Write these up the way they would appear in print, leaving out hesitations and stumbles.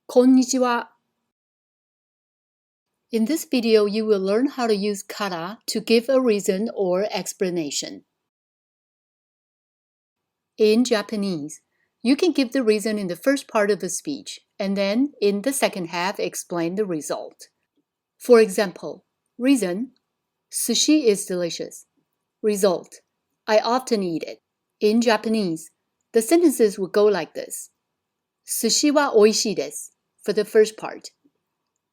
konnichiwa. In this video, you will learn how to use kara to give a reason or explanation. In Japanese, you can give the reason in the first part of the speech, and then in the second half explain the result. For example, reason, sushi is delicious. Result, I often eat it. In Japanese, the sentences will go like this. Sushi wa oishii desu for the first part.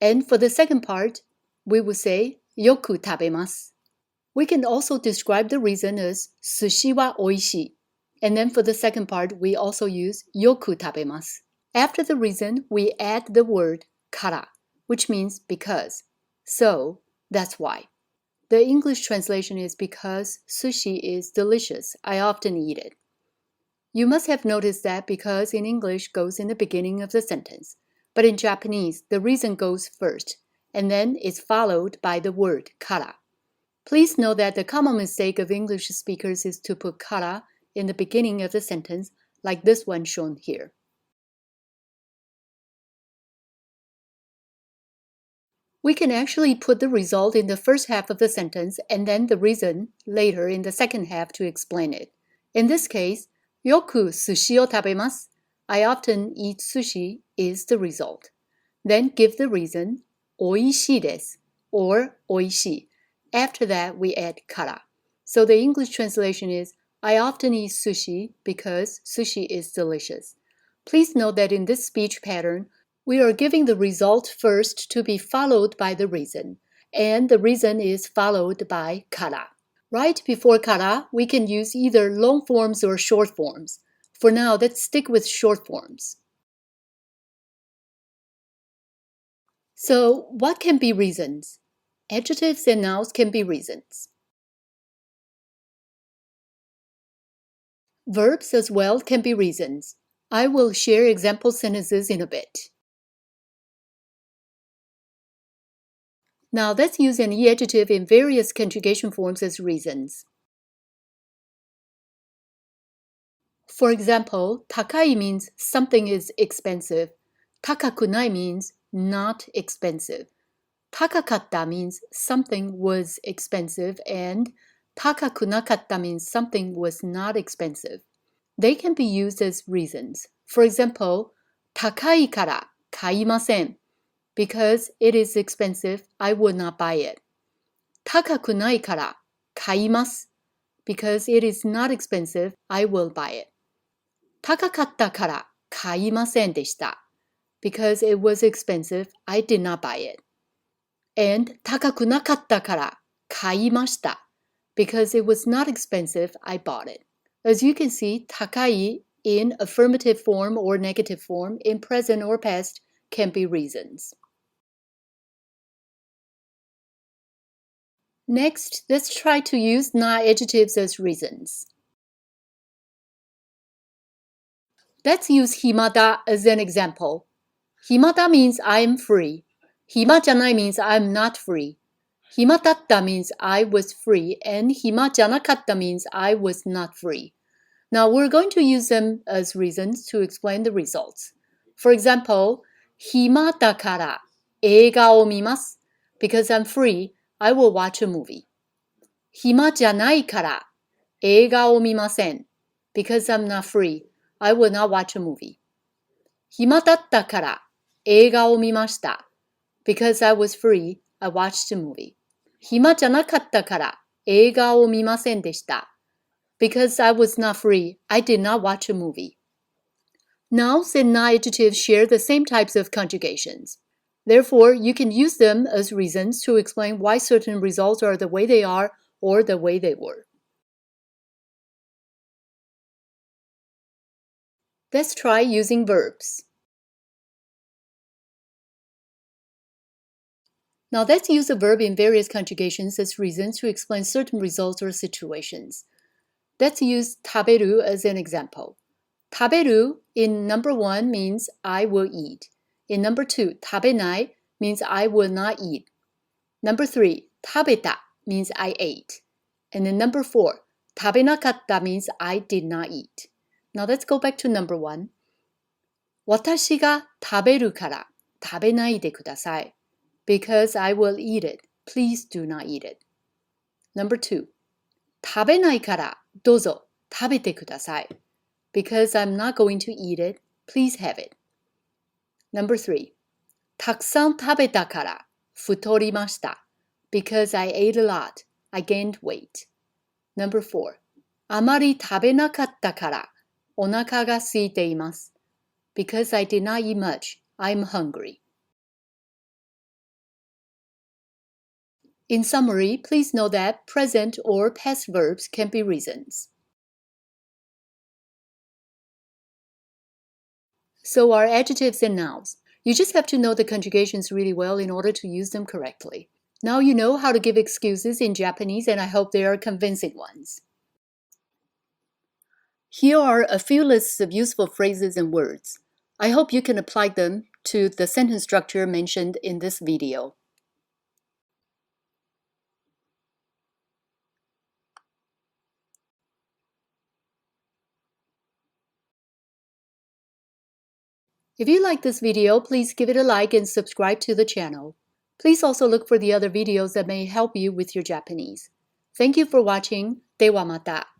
And for the second part, we will say yoku tabemasu. We can also describe the reason as sushi wa oishii. And then for the second part, we also use yoku tabemasu. After the reason, we add the word kara, which means because. So, that's why. The English translation is because sushi is delicious. I often eat it. You must have noticed that because in English goes in the beginning of the sentence. But in Japanese, the reason goes first, and then is followed by the word kara. Please note that the common mistake of English speakers is to put kara in the beginning of the sentence, like this one shown here. We can actually put the result in the first half of the sentence and then the reason later in the second half to explain it. In this case, yoku sushi o tabemasu, I often eat sushi, is the result. Then give the reason, oishii desu, or oishii. After that, we add kara. So the English translation is, I often eat sushi because sushi is delicious. Please note that in this speech pattern, we are giving the result first to be followed by the reason, and the reason is followed by kara. Right before kara, we can use either long forms or short forms. For now, let's stick with short forms. So, what can be reasons? Adjectives and nouns can be reasons. Verbs as well can be reasons. I will share example sentences in a bit. Now let's use an adjective in various conjugation forms as reasons. For example, takai means something is expensive. Takakunai means not expensive. Takakatta means something was expensive, and takakunakatta means something was not expensive. They can be used as reasons. For example, takai kara kaimasen. Because it is expensive, I would not buy it. Takakunai kara kaimasu. Because it is not expensive, I will buy it. Takakatta kara kaimasen deshita. Because it was expensive, I did not buy it. And takakunakatta kara kaimashita. Because it was not expensive, I bought it. As you can see, takai in affirmative form or negative form, in present or past, can be reasons. Next, let's try to use na-adjectives as reasons. Let's use himada as an example. Himada means I am free. Himajanai means I am not free. Himadatta means I was free, and himajanakatta means I was not free. Now we're going to use them as reasons to explain the results. For example, hima dakara eiga o mimasu. Because I'm free, I will watch a movie. Hima janai kara eiga o mimasen. Because I'm not free, I will not watch a movie. Hima datta kara eiga o mimashita. Because I was free, I watched a movie. Hima janakatta kara eiga o mimasen deshita. Because I was not free, I did not watch a movie. Nouns and na-adjectives share the same types of conjugations. Therefore, you can use them as reasons to explain why certain results are the way they are or the way they were. Let's try using verbs. Now let's use a verb in various conjugations as reasons to explain certain results or situations. Let's use taberu as an example. Taberu in number 1 means I will eat. In number 2, tabenai means I will not eat. Number 3, tabeta means I ate. And in number 4, tabenakatta means I did not eat. Now let's go back to number 1. 私が食べるから食べないでください。Because I will eat it. Please do not eat it. Number 2. 食べないからどうぞ食べてください。Because I'm not going to eat it. Please have it. Number 3. たくさん食べたから太りました。Because I ate a lot. I gained weight. Number 4. あまり食べなかったからお腹が空いています。Because I did not eat much. I'm hungry. In summary, please know that present or past verbs can be reasons. So are adjectives and nouns. You just have to know the conjugations really well in order to use them correctly. Now you know how to give excuses in Japanese, and I hope they are convincing ones. Here are a few lists of useful phrases and words. I hope you can apply them to the sentence structure mentioned in this video. If you like this video, please give it a like and subscribe to the channel. Please also look for the other videos that may help you with your Japanese. Thank you for watching. ではまた。